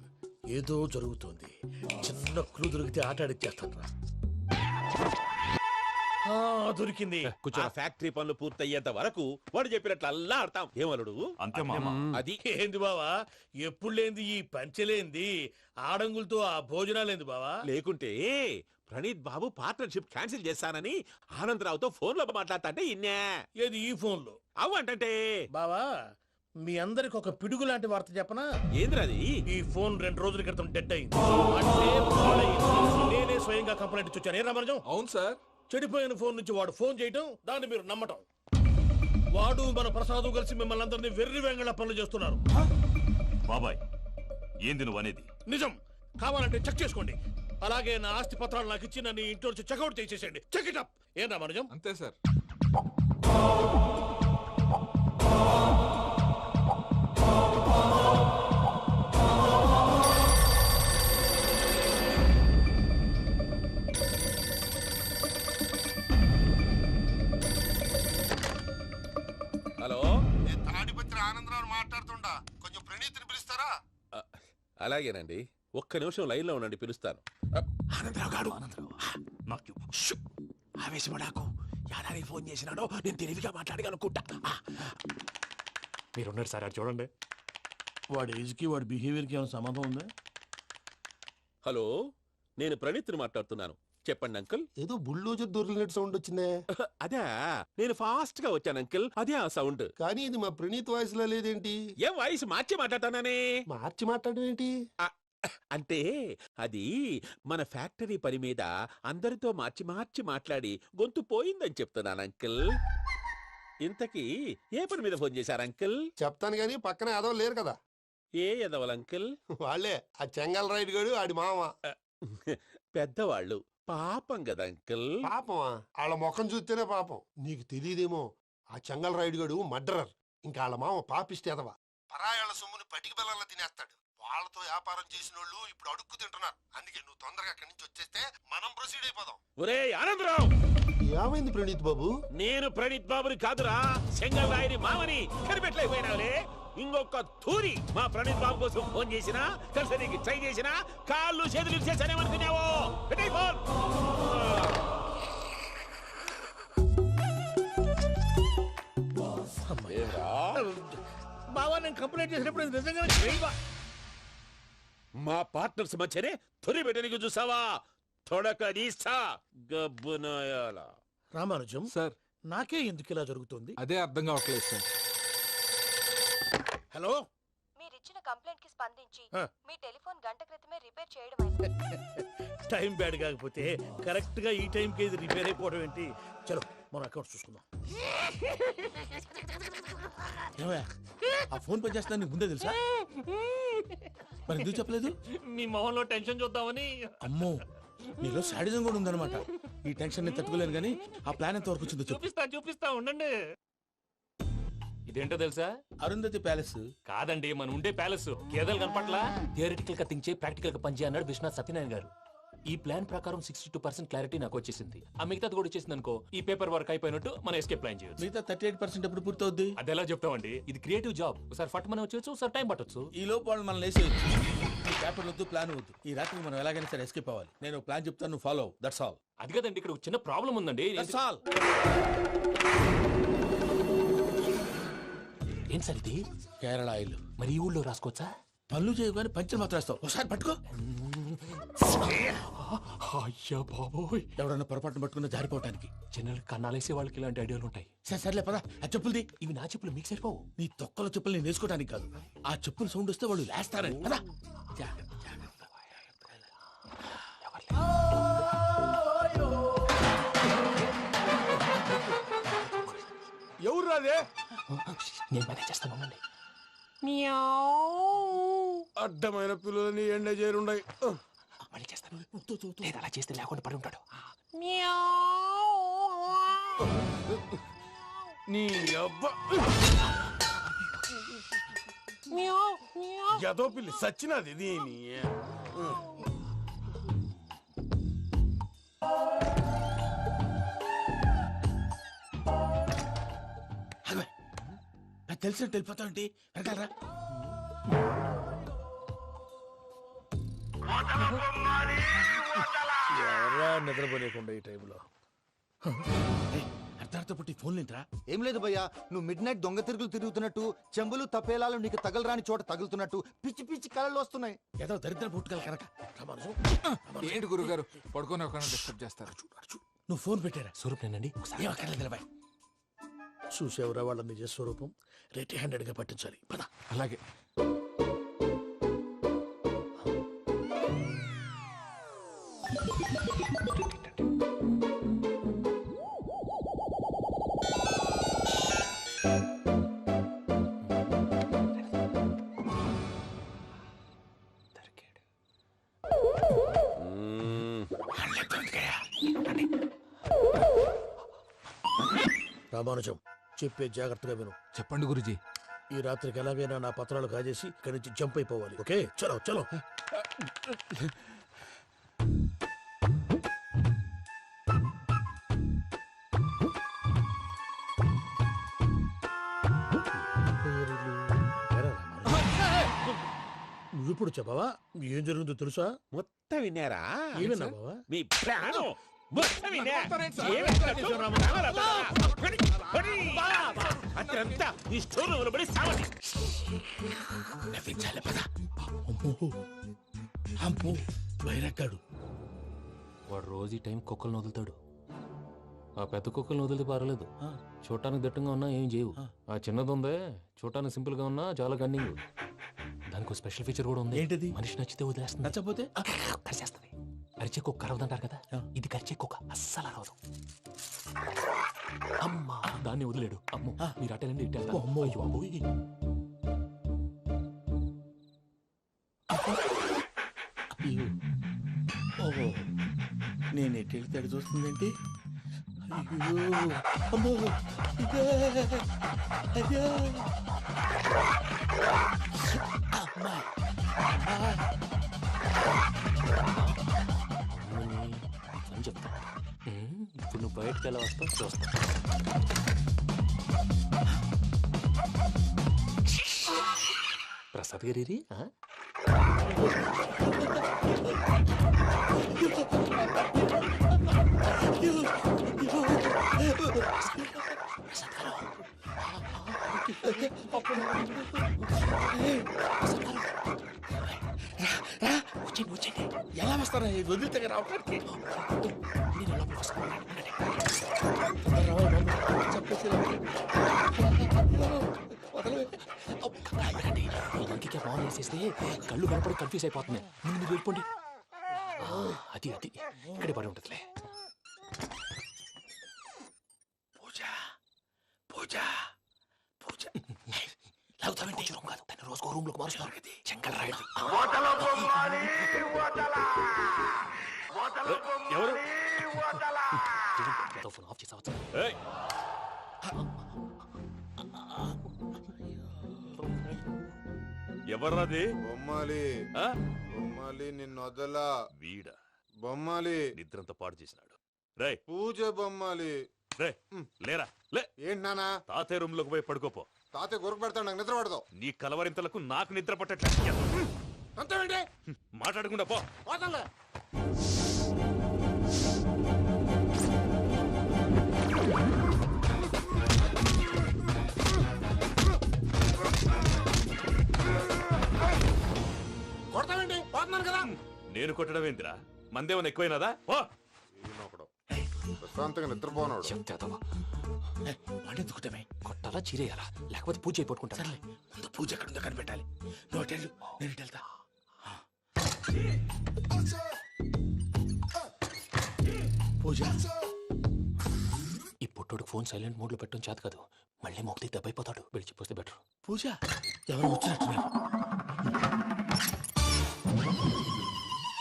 [SPEAKER 2] ఏదో జరుగుతోంది. చిన్న క్లూ దొరికితే ఆట ఆడిచ్చేస్తాను రా. దొరికింది. ఆ ఫ్యాక్టరీ పనులు పూర్తయ్యేంత వరకు వాడు చెప్పినట్లు అల్లా ఆడతాం. ఏమలుడు?
[SPEAKER 4] అంతే మామ.
[SPEAKER 2] అది ఏంది బావా, ఎప్పుడు లేంది ఈ పంచలేంది, ఆడంగులతో ఆ భోజనాలేంది బావా? లేకుంటే ప్రణీత్ బాబు పార్ట్నర్షిప్ క్యాన్సిల్ చేస్తానని ఆనందరావుతో ఫోన్ లో మాట్లాడతాంటే ఇన్నే. ఏది ఈ ఫోన్ లో? అవు అంటే బావా, మీ అందరికి ఒక పిడుగు లాంటి వార్త చెప్పనా? ఏంద్రది? ఈ ఫోన్ 2 రోజుల క్రితం డెడ్ అయింది. అంటే పాడైంది. నేనే స్వయంగా కంప్లైంట్ ఇచ్చి వచ్చాను. ఏ రామరాజం?
[SPEAKER 8] అవును సార్.
[SPEAKER 2] చెడిపోయిన ఫోన్ నుంచి వాడు ఫోన్ చేయటం, దాన్ని మీరు నమ్మటం. వాడు మన ప్రసాదు కలిసి మిమ్మల్ని అందరినీ వెర్రి వెంగళ పనులు చేస్తున్నారు.
[SPEAKER 4] బాబాయ్ ఏంది నువ్వు అనేది?
[SPEAKER 2] నిజం. కావాలంటే చెక్ చేసుకోండి. అలాగే నా ఆస్తి పత్రాలు నాకు ఇచ్చి నన్ను ఇంట్లో నుంచి చెక్అౌట్ చేసేసండి. Check it up. ఏం రామరాజం?
[SPEAKER 8] అంతే సార్.
[SPEAKER 5] తాడిపత్రి ఆనందరావు మాట్లాడుతుండా, కొంచెం ప్రణీతిని పిలుస్తారా?
[SPEAKER 2] అలాగేనండి, ఒక్క నిమిషం లైన్లో ఉండండి, పిలుస్తాను.
[SPEAKER 6] ఆనందరావు గాడు నాకు ఆవేశపడాకు. యాదానికి ఫోన్ చేసినాడో నేను తెలివిగా మాట్లాడగలనుకుంటా.
[SPEAKER 3] మీరున్నారు సార్, అది చూడండి.
[SPEAKER 6] వాడి ఏజ్కి వాడి బిహేవియర్కి ఏమైనా సంబంధం ఉందా?
[SPEAKER 2] హలో, నేను ప్రణీత్ని మాట్లాడుతున్నాను. చెప్పండి అంకుల్.
[SPEAKER 5] ఏదో బుల్డోజర్ దొరికినట్టు సౌండ్ వచ్చిందే.
[SPEAKER 2] అదే, నేను ఫాస్ట్ గా వచ్చాను అంకుల్, అదే ఆ సౌండ్.
[SPEAKER 5] కానీ ఇది మా ప్రణీత్ వాయిస్ లో లేదేంటి?
[SPEAKER 2] ఏం వాయిస్ మార్చి మాట్లాడతానని?
[SPEAKER 5] మార్చి మాట్లాడడం ఏంటి?
[SPEAKER 2] అంటే అది మన ఫ్యాక్టరీ పని మీద అందరితో మార్చి మార్చి మాట్లాడి గొంతు పోయిందని చెప్తున్నాను అంకుల్. ఇంతకీ ఏ పని మీద ఫోన్ చేశారు అంకుల్?
[SPEAKER 5] చెప్తాను గానీ పక్కన ఏదో లేరు కదా.
[SPEAKER 2] ఏ ఎదవలు అంకుల్?
[SPEAKER 5] వాళ్ళే ఆ చెంగల్ రైడ్ గడు ఆడి మామ.
[SPEAKER 2] పెద్దవాళ్ళు, పాపం కదా అంకుల్.
[SPEAKER 5] పాపమా? వాళ్ళ ముఖం చూస్తేనే పాపం. నీకు తెలియదేమో, ఆ చెంగల్ రైడ్ గడు మర్డరర్. ఇంకా వాళ్ళ మామ పాపిస్తేదవా. పరాయాళ్ళ సొమ్ముని పటికి బెల్లంలో తినేస్తాడు. వాళ్ళతో వ్యాపారం చేసిన వాళ్ళు ఇప్పుడు అడుక్కు తింటున్నారు. అందుకే నువ్వు తొందరగా అక్కడి నుంచి వచ్చేస్తే మనం ప్రొసీడ్ అయిపోదాం.
[SPEAKER 2] ఒరే ఆనందరావు!
[SPEAKER 5] ఏమైంది ప్రణీత్ బాబు?
[SPEAKER 2] నేను ప్రణీత్ బాబుని కాదురా, సెంగల్ రాయని మామని. కనిపెట్టలేకపోయినావులే. ఇంకొక తూరి మా ప్రణీత్ బాబు కోసం ఫోన్ చేసినా, కలిసి నీకు ట్రై చేసినా, కాళ్ళు చేతులు చేశానేమనుకున్నావో. పెట్టేయ్ ఫోన్.
[SPEAKER 6] బావా, నేను కంప్లైంట్ చేసినప్పుడు ఇది నిజంగానే చేయవా?
[SPEAKER 2] మా పార్ట్నర్స్ మధ్యనే తొలి పెట్టడానికి చూసావా? తొడక నీస్తా గబ్బునాయాల.
[SPEAKER 6] రామానుజం
[SPEAKER 8] సార్,
[SPEAKER 6] నాకే ఎందుకు ఇలా జరుగుతుంది?
[SPEAKER 8] అదే అర్థం కావట్లేదు సార్.
[SPEAKER 6] హలో,
[SPEAKER 10] మీరిచ్చిన కంప్లైంట్ కి స్పందించి
[SPEAKER 6] ఆ.
[SPEAKER 10] మీ టెలిఫోన్ గంట క్రితమే రిపేర్ చేయడం
[SPEAKER 6] టైం బ్యాడ్ కాకపోతే కరెక్ట్ గా ఈ టైంకి ఇది రిపేర్ అయిపోవడం ఏంటి? చలో మన అకౌంట్ చూసుకుందాం. ఏమయ్య, ఆ ఫోన్ పని చేస్తున్నా నీకు ముందే తెలుసా? మరి ఎందుకు చెప్పలేదు?
[SPEAKER 3] మీ మొహంలో టెన్షన్ చూద్దామని.
[SPEAKER 6] అమ్మో, నీలో శాడిజం కూడా ఉందన్నమాట. ఈ టెన్షన్ ని తట్టుకోలేను కానీ ఆ ప్లాన్ ఎంత వరకు వచ్చిందో చెప్పు.
[SPEAKER 3] చూపిస్తా ఉండండి. ఇదేంటో తెలుసా?
[SPEAKER 6] అరుంధతి ప్యాలెస్.
[SPEAKER 3] కాదండి, మన ఉండే ప్యాలెస్. గేదెలు కనపట్లా? థియరిటికల్ గా థింక్ చేయి, ప్రాక్టికల్ గా పనిచేయి అన్నాడు విశ్వనాథ్ సత్యనారాయణ గారు. ఈ ప్లాన్ ప్రకారం 62% క్లారిటీ నాకు వచ్చేసింది. ఆ మిగతాది కూడా వచ్చేసింది అనుకో, ఈ పేపర్ వర్క్ అయిపోయినట్టు మనం ఎస్కేప్ ప్లాన్ చేయొచ్చు.
[SPEAKER 6] మిగతా 38% ఎప్పుడు పూర్తవుద్ది?
[SPEAKER 3] అది ఎలా చెప్తామండి? ఇది క్రియేటివ్ జాబ్. ఒకసారి ఫట్ మనం వచ్చేయచ్చు, ఒకసారి టైం పట్టొచ్చు.
[SPEAKER 6] ఈ లోపు వాళ్ళు మనం లేసేయచ్చు. ఈ పేపర్ వద్దు, ప్లాన్ వద్దు. ఈ రాత్రికి మనం ఎలాగైనా సరే ఎస్కేప్ అవ్వాలి. నేను ప్లాన్ చెప్తాను, నువ్వు ఫాలో. That's all.
[SPEAKER 3] అది కదండి, ఇక్కడ ఒక చిన్న ప్రాబ్లం ఉందండి.
[SPEAKER 6] That's all.
[SPEAKER 3] ఏం సార్ ఇది?
[SPEAKER 6] కేరళ ఆయిల్.
[SPEAKER 3] మరి ఈ ఊళ్ళో రాసుకోవచ్చా?
[SPEAKER 6] పళ్ళు చేయవు కానీ పంచలు మాత్రం వేస్తావు. ఒకసారి పట్టుకో.
[SPEAKER 3] అయ్యా బాబోయ్,
[SPEAKER 6] ఎవడన్నా పొరపాటున పట్టుకున్న జారిపోవటానికి.
[SPEAKER 3] జనరల్ కన్నాలేసే వాళ్ళకి ఇలాంటి ఐడియాలు ఉంటాయి.
[SPEAKER 6] సర్లే పదా, ఆ చెప్పులది.
[SPEAKER 3] ఇవి నా చెప్పులు, మీకు సరిపోవు.
[SPEAKER 6] నీ తొక్కల చెప్పులు నేను వేసుకోవడానికి కాదు, ఆ చెప్పులు సౌండ్ వస్తే వాళ్ళు లేస్తారని. పదా.
[SPEAKER 5] ఎవరు రాదే?
[SPEAKER 3] నేను మేనేజ్ చేస్తాను, ఉండండి.
[SPEAKER 5] అడ్డమైన పిల్లలని ఎండ చేరుండయి.
[SPEAKER 3] మళ్ళీ చేస్తాను. లేదు, అలా చేస్తే లేకుండా పడి ఉంటాడు.
[SPEAKER 5] నీ అబ్బా ఎదో పిల్లి సచ్చినది దీని.
[SPEAKER 6] నాకు తెలిసినట్టు వెళ్ళిపోతావు ఏంటి? వెనకాలరా.
[SPEAKER 5] ఎవరా నిద్రపోలేకుండా ఈ టైంలో?
[SPEAKER 6] అర్ధార్థ పుట్టి ఫోన్ లేంట్రా.
[SPEAKER 11] ఏం లేదు భయ్యా, నువ్వు మిడ్ నైట్ దొంగ తిరుగులు తిరుగుతున్నట్టు, చెంబులు తపేలాలు నీకు తగలరాని చోట తగులుతున్నట్టు పిచ్చి పిచ్చి కళలు వస్తున్నాయి.
[SPEAKER 6] ఏదో దరిద్ర పుట్టుకల కనుక.
[SPEAKER 8] ఏంటి గురుగారు పడుకొని ఒక డిస్టర్బ్ చేస్తారు?
[SPEAKER 6] నువ్వు ఫోన్ పెట్టారా?
[SPEAKER 3] స్వరూప్ నేనండి.
[SPEAKER 6] ఏం అక్కర్లేదు నిలబాయ్. చూసేవరా వాళ్ళ నిజ స్వరూపం. రెట్టి హ్యాండెడ్ గా పట్టించాలి. పద.
[SPEAKER 8] అలాగే.
[SPEAKER 6] రామానుజం, చెప్పే జాగ్రత్తగా విను.
[SPEAKER 8] చెప్పండి గురుజీ.
[SPEAKER 6] ఈ రాత్రికి ఎలాగైనా నా పత్రాలు కాజేసి ఇక్కడి నుంచి జంప్ అయిపోవాలి. ఓకే, చలో చలో. నువ్విప్పుడు చెప్పవా ఏం జరుగుతుందో తెలుసా?
[SPEAKER 2] మొత్తం విన్నారా?
[SPEAKER 6] ఏమన్నా బావా?
[SPEAKER 2] మీ ప్రాణం మొత్తం విన్నా? అతనంతా ఈ స్టోర్ రూమ్ పడి సావండి. నవ్వించాలి పద.
[SPEAKER 6] అమ్మో బైరక్కాడు.
[SPEAKER 3] వాడు రోజు ఈ టైం కుక్కలను వదులుతాడు. ఆ పెద్ద కుక్కలను వదిలితే పర్వాలేదు, చూడటానికి దట్టంగా ఉన్నా ఏం చేయవు. ఆ చిన్నది ఉందే, చూడటానికి సింపుల్ గా ఉన్నా చాలా గన్నింగ్. దానికి స్పెషల్ ఫీచర్ కూడా ఉంది.
[SPEAKER 6] ఏంటిది?
[SPEAKER 3] మనిషి నచ్చితే వదిలేస్తుంది,
[SPEAKER 6] నచ్చపోతే
[SPEAKER 3] కరిచేస్తుంది. అరిచే కుక్క అరవదంటారు కదా, ఇది కరిచే కుక్క అస్సలు అరవదు. అమ్మా దాన్ని వదిలేడు. అమ్మో మీరు అటెండి ఇటు వెళ్తారు.
[SPEAKER 6] అమ్మో.
[SPEAKER 3] అయ్యో అమ్మోయ్.
[SPEAKER 6] అయ్యో. ఓహో నేను ఎటు వెళ్తే అటు చూస్తుందేంటి? అయ్యో అమ్మో ఇదే. అయ్యో అమ్మా.
[SPEAKER 3] అని చెప్తా. ఇప్పుడు నువ్వు బయటకు ఎలా వస్తావు చూస్తా. ప్రసాద్ గారి వచ్చండి.
[SPEAKER 6] ఎలా వస్తారా వదిలితే రావడానికి?
[SPEAKER 3] నేను లోపలికి వస్తాను. ఇంకే ఫోన్ చేసేస్తే కళ్ళు కనపడి కన్ఫ్యూజ్ అయిపోతున్నాయి. ముందు మీరు వెళ్ళిపోండి. అది అది ఇక్కడే పడి ఉంటుందిలే. పూజ పూజ పూజ లాగుతామంటే రూమ్ కాదు, తన రోజుకో రూమ్ లోకి మారుస్తున్నారు కదా. చెంగల్ రాయుడు
[SPEAKER 2] ఎవరు?
[SPEAKER 3] ఫోన్ ఆఫ్ చేసావచ్చు.
[SPEAKER 2] ఎవర్రాది?
[SPEAKER 8] బొమ్మాలి
[SPEAKER 2] ఆ?
[SPEAKER 8] బొమ్మాలి నిన్ను వదలా.
[SPEAKER 2] వీడా
[SPEAKER 8] బొమ్మాలి
[SPEAKER 2] నిద్రంతా పాడు చేసినాడు. రే
[SPEAKER 8] పూజ బొమ్మాలి.
[SPEAKER 2] రే లేరా లే.
[SPEAKER 8] ఏంటి నానా?
[SPEAKER 2] తాతయ్య రూమ్ లోకి పోయి పడుకోపో.
[SPEAKER 8] తాతయ్య గురకు పెడతాడు, నాకు నిద్ర పడతావు.
[SPEAKER 2] నీ కలవరింతలకు నాకు నిద్ర పట్టట్లేదు.
[SPEAKER 8] అంతేంటి?
[SPEAKER 2] మాట్లాడకుండా పో.
[SPEAKER 8] పోతాలే. కొడతావేంటి? పోతున్నాను కదా.
[SPEAKER 2] నేను కొట్టడం ఏంటిరా? మందేమన్నా ఎక్కువైనదా? ఓ
[SPEAKER 8] ఈయనొకడు ప్రశాంతంగా నిద్రపోనాడు.
[SPEAKER 3] చెప్తావా
[SPEAKER 6] వాడెందుకుంటామే?
[SPEAKER 3] కొట్టాలా చీరేయాలా లేకపోతే పూజ అయిపోట్టుకుంటా.
[SPEAKER 6] ముందు పూజ ఎక్కడుందో కనిపెట్టాలి. నువ్వు అటెళ్ళు, నేను ఇటు వెళ్తా. పూజ
[SPEAKER 3] ఈ పుట్టోడు ఫోన్ సైలెంట్ మోడ్ లో పెట్టడం చేత కాదు. మళ్ళీ మొక్కి దెబ్బైపోతాడు. విడిచిపోతే బెటర్.
[SPEAKER 6] పూజ ఎవరు వచ్చినట్టున్నారు?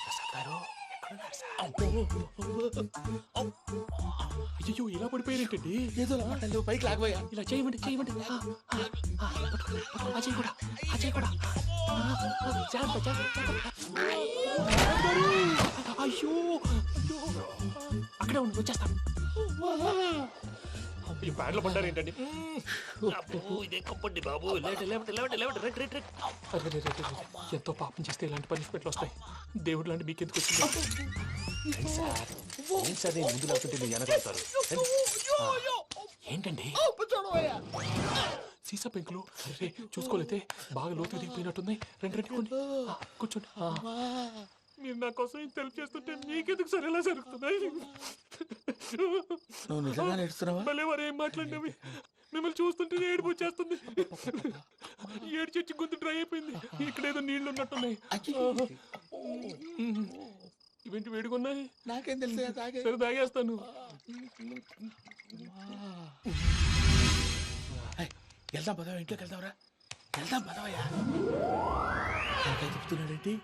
[SPEAKER 3] ప్రసాద్ గారు ఎక్కడున్నారు సార్? అయ్యో ఇలా పడిపోయారేంటండి?
[SPEAKER 6] ఏదో లాగా పైకి లాగబోయా.
[SPEAKER 3] ఇలా చేయమండి చేయమండి. అజయ్ కూడా అజయ్ కూడా. జాగ్రత్త జాగ్రత్త. అయ్యో అక్కడే ఉండి వచ్చేస్తాను. ఈ బ్యాడ్లో పడ్డారు ఏంటండి? ఎంతో పాపం చేస్తే ఇలాంటి పనిష్మెంట్లు వస్తాయి. దేవుడు లాంటి మీకెందుకు వచ్చింది? ఏం సార్ నేను ముందు లేకుంటే మీరు వెనకాడతారు. ఏంటండి సీసా పెంకులు? అరే చూసుకోలేతే బాగా లోతు దిగిపోయినట్టున్నాయి. రెండు రెండు కూర్చోండి. మీరు నా కోసం ఇంత హెల్ప్ చేస్తుంటే మీకెందుకు సరే ఎలా జరుగుతున్నాయి?
[SPEAKER 6] నువ్వు నిజంగా నేర్చుతున్నావా?
[SPEAKER 3] మళ్ళీ వారు ఏం మాట్లాడినవి మిమ్మల్ని చూస్తుంటే ఏడుపు వచ్చేస్తుంది. ఏడు చెట్టు గొంతు డ్రై అయిపోయింది. ఇక్కడ ఏదో నీళ్లు ఉన్నట్టున్నాయి. ఇవేంటి వేడుకున్నాయి?
[SPEAKER 6] నాకేం తెలుసు?
[SPEAKER 3] సరే తాగేస్తాను.
[SPEAKER 6] వెళ్దాం పదవా, ఇంట్లోకి వెళ్దాంరా. వెళ్దాం పదవయ్యా. చెప్తున్నాడేంటి?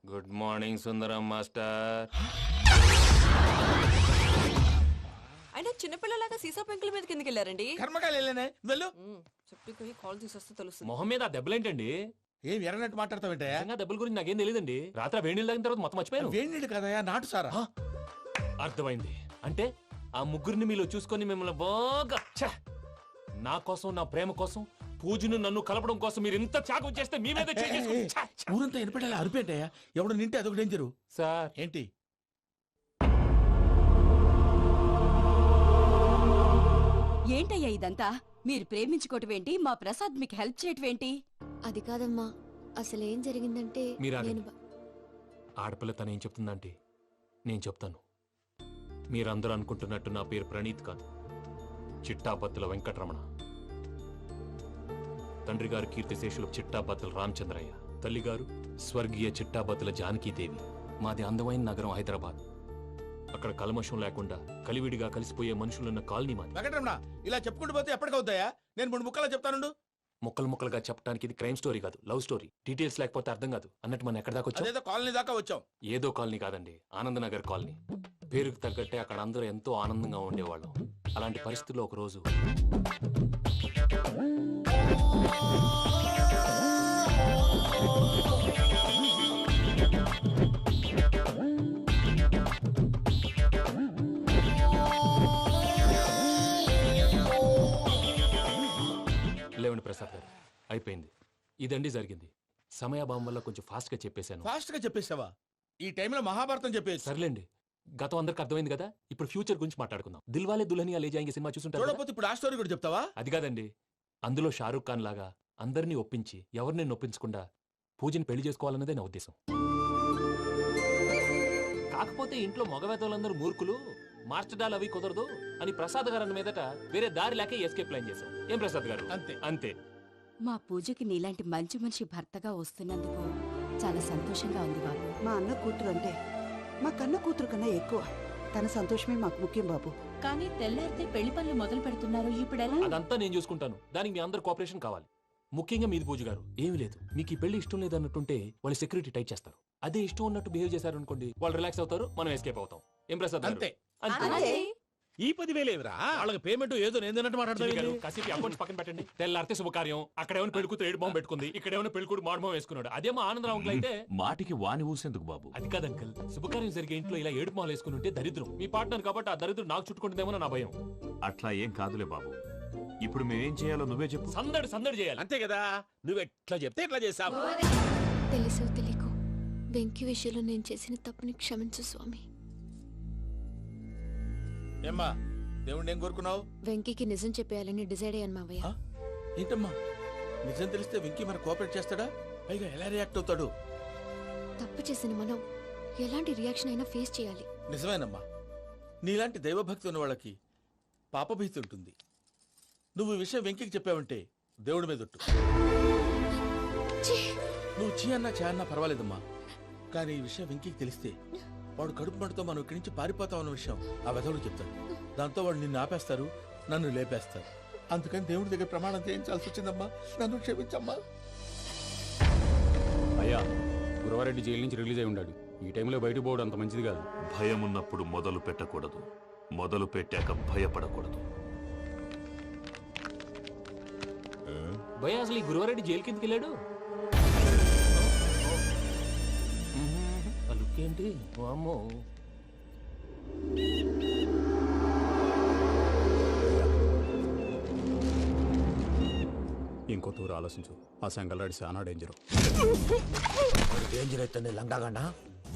[SPEAKER 3] గుడ్ మార్నింగ్ సుందరం మాస్టర్.
[SPEAKER 12] అయినా చిన్నపిల్లలాగా సీసా పెంకుల మీద కిందకి వెళ్ళారండి.
[SPEAKER 6] కర్మకాయలు వెళ్ళానే వెళ్ళు.
[SPEAKER 12] చెప్పి కాల్ తీసేస్తే తెలుస్తుంది.
[SPEAKER 3] మొహం మీద ఆ దెబ్బలేంటండి?
[SPEAKER 6] ఏం ఎర్రనట్టు మాట్లాడతావేంటా?
[SPEAKER 3] దెబ్బల గురించి నాకేం తెలియదండి. రాత్రి వేడి నీళ్ళు తాగిన తర్వాత మొత్తం మర్చిపోయాను.
[SPEAKER 6] వేడి నీళ్ళు కదయా, నాటు సారా.
[SPEAKER 3] అర్థమైంది. అంటే ఆ ముగ్గురిని మీలో చూసుకొని మిమ్మల్ని బాగా నా కోసం నా ప్రేమ కోసం పూజను నన్ను కలపడం కోసం మీరు ఇంత త్యాగం చేస్తే మీ మీద
[SPEAKER 2] ఊరంతా వినపడేలా అరిపేంటయ్యా ఎవడు నింటే అదొక డేంజరు.
[SPEAKER 3] సార్
[SPEAKER 2] ఏంటి
[SPEAKER 12] ఏంటయ్యా ఇదంతా? మీరు ప్రేమించుకోవటం ఏంటి? మా ప్రసాద్ మీకు హెల్ప్ చేయటం ఏంటి?
[SPEAKER 10] అది కాదమ్మా, అసలు ఏం జరిగిందంటే
[SPEAKER 3] మీరు ఆగండి.
[SPEAKER 10] నేను
[SPEAKER 3] ఆడపిల్ల తను ఏం చెప్తుందంటే నేను చెప్తాను. మీరందరూ అనుకుంటున్నట్టు నా పేరు ప్రణీత్ కాదు, చిట్టాబత్తుల వెంకటరమణ. తండ్రి గారు కీర్తిశేషులు చిట్టాబత్తుల రామచంద్రయ్య, తల్లిగారు స్వర్గీయ చిట్టాబత్తుల జానకీదేవి. మాది అందమైన నగరం హైదరాబాద్. అక్కడ కల్మషం లేకుండా కలివిడిగా కలిసిపోయే మనుషులున్న కాలనీ మాది.
[SPEAKER 2] వెంకటరమణ ఇలా చెప్పుకుంటూ పోతే ఎప్పటికవుతాయా? నేను 3 ముక్కలా చెప్తానుండు.
[SPEAKER 3] ముక్కలు ముక్కలుగా చెప్పడానికి ఇది క్రైమ్ స్టోరీ కాదు, లవ్ స్టోరీ. డీటెయిల్స్ లేకపోతే అర్థం కాదు. అన్నట్టు మనం ఎక్కడ దాకా వచ్చాం?
[SPEAKER 2] అదేదో కాలనీ దాకా వచ్చాం.
[SPEAKER 3] ఏదో కాలనీ కాదండి, ఆనందనగర్ కాలనీ. పేరుకు తగ్గట్టే అక్కడ అందరూ ఎంతో ఆనందంగా ఉండేవాళ్ళం. అలాంటి పరిస్థితుల్లో ఒక రోజు లేవండి ప్రసాద్ గారు, అయిపోయింది. ఇదండి జరిగింది. సమయాభావం వల్ల కొంచెం ఫాస్ట్ గా చెప్పేశాను.
[SPEAKER 2] ఫాస్ట్ గా చెప్పేసావా? ఈ టైంలో మహాభారతం చెప్పేసి.
[SPEAKER 3] సర్లేండి, గతం అందరికి అర్థమైంది కదా. ఇప్పుడు ఫ్యూచర్ గురించి మాట్లాడుకుందాం. దిల్వాలే దుల్హనియా లే జాయేంగే సినిమా చూసుంటారు కదా?
[SPEAKER 2] చూడకపోతే ఇప్పుడు ఆ స్టోరీ కూడా చెప్తావా?
[SPEAKER 3] అది కాదండి, అందులో షారూక్ ఖాన్ లాగా అందరినీ ఒప్పించి ఎవరిని నొప్పించకుండా పూజని పెళ్లి చేసుకోవాలన్నదే నా ఉద్దేశం. కాకపోతే ఇంట్లో మగవేతలందరూ మూర్ఖులు, మార్చడాలు అవి కుదరదు అని ప్రసాద్ గారు అన్న మీదట వేరే దారి లేక ఎస్కేప్ ప్లాన్ చేశాం. ఏం ప్రసాద్ గారు?
[SPEAKER 2] అంతే
[SPEAKER 3] అంతే.
[SPEAKER 12] మా పూజకి నీలాంటి మంచి మనిషి భర్తగా వస్తున్నందుకు చాలా సంతోషంగా ఉంది బాబు.
[SPEAKER 9] మా అన్న కూతురు అంటే మా కన్న కూతురు కన్నా ఎక్కువ. తన సంతోషమే మాకు ముఖ్యం బాబు.
[SPEAKER 12] కానీ తెల్లారితే పెళ్లి పనులు మొదలు పెడుతున్నారు, ఇప్పుడెలా?
[SPEAKER 3] అదంతా నేను చూసుకుంటాను. దానికి మీ అందరు కోఆపరేషన్ కావాలి. ముఖ్యంగా మీది పూజ గారు. ఏమీ లేదు, మీకు ఈ పెళ్లి ఇష్టం లేదు అన్నట్టుంటే వాళ్ళు సెక్యూరిటీ టైట్ చేస్తారు. అదే ఇష్టం ఉన్నట్టు బిహేవ్ చేశారు అనుకోండి, వాళ్ళు రిలాక్స్ అవుతారు, మనం ఎస్కేప్ అవుతాం. ఏం ప్రసాద్ గారు?
[SPEAKER 2] అంతే.
[SPEAKER 12] అంతే.
[SPEAKER 2] ఈ 10,000 ఏమిరా? వాళ్ళకి పేమెంట్ ఏదో నేను మాట్లాడతాను.
[SPEAKER 3] కాసేపు అకౌంట్స్ పక్కన పెట్టండి. తెల్లారితే శుభకార్యం. అక్కడేమైనా పెళ్లి కూతురు ఏడు బాంబు పెట్టుకుంది, ఇక్కడేమైనా పెళ్లి కూతురు మాడు బాంబు వేసుకున్నాడు. అదేమో ఆనందరావు అంకుల్ అయితే
[SPEAKER 4] మాటికి వాని ఊసేందుకు బాబు?
[SPEAKER 3] అది కాదు అంకుల్, శుభకార్యం జరిగే ఇంట్లో ఇలా ఏడు మాలు వేసుకుని ఉంటే దరిద్రం. మీ పార్ట్నర్ కాబట్టి ఆ దరిద్రం నాకు చుట్టుకుంటుందేమో నా భయం.
[SPEAKER 4] అట్లా ఏం కాదులే బాబు. ఇప్పుడు మేమేం చేయాలో నువ్వే చెప్పు.
[SPEAKER 3] సందడి సందడి చేయాలి.
[SPEAKER 2] అంతే కదా, నువ్వు ఎట్లా చెప్తే ఎట్లా చేసావు.
[SPEAKER 10] తెలుసో తెలియకో వెంకీ విషయంలో నేను చేసిన తప్పుని క్షమించు స్వామి.
[SPEAKER 2] ఏమ్మా దేవుణ్ణి ఏం కోరుకున్నావు?
[SPEAKER 10] వెంకీకి నిజం చెప్పేయాలని డిసైడ్ అయ్యాను మావయ్య.
[SPEAKER 2] ఏంటమ్మా నిజం తెలిస్తే వెంకీ మన కోఆపరేట్ చేస్తాడా? పైగా ఎలా రియాక్ట్ అవుతాడు?
[SPEAKER 10] తప్పు చేసిన మనం ఎలాంటి రియాక్షన్ అయినా ఫేస్ చేయాలి.
[SPEAKER 2] నిజమేనమ్మా, నీలాంటి దైవభక్తి ఉన్న వాళ్ళకి పాపభీతి ఉంటుంది. నువ్వు ఈ విషయం వెంకీకి చెప్పావంటే దేవుడి మీద ఒట్టు. నువ్వు చీ అన్నా చే అన్నా పర్వాలేదమ్మా, కానీ ఈ విషయం వెంకీకి తెలిస్తే వాడు కడుపు మంటతో మనం ఇక్కడి నుంచి పారిపోతాం అన్న విషయం ఆ వెధవుడు చెప్తాడు. దాంతో వాడు నిన్ను ఆపేస్తారు, నన్ను లేపేస్తారు. అందుకని దేవుడి దగ్గర ప్రమాణం చేయించాల్సి వచ్చిందమ్మా, నన్ను క్షమించమ్మా.
[SPEAKER 13] అయ్యా, గురవారెడ్డి జైలు నుంచి రిలీజ్ అయి ఉన్నాడు. ఈ టైంలో బయటకు పోవడం అంత మంచిది కాదు.
[SPEAKER 4] భయం ఉన్నప్పుడు మొదలు పెట్టకూడదు, మొదలు పెట్టాక భయపడకూడదు.
[SPEAKER 3] భయ అసలు ఈ గురువారెడ్డి జైలు కిందకి వెళ్ళాడు. ఏంటి వామ్మో.
[SPEAKER 13] ఇంకో తూరు ఆలోచించు. ఆ సంగల్రాడి చాలా డేంజర్.
[SPEAKER 11] డేంజర్ అయితే లంగాగండ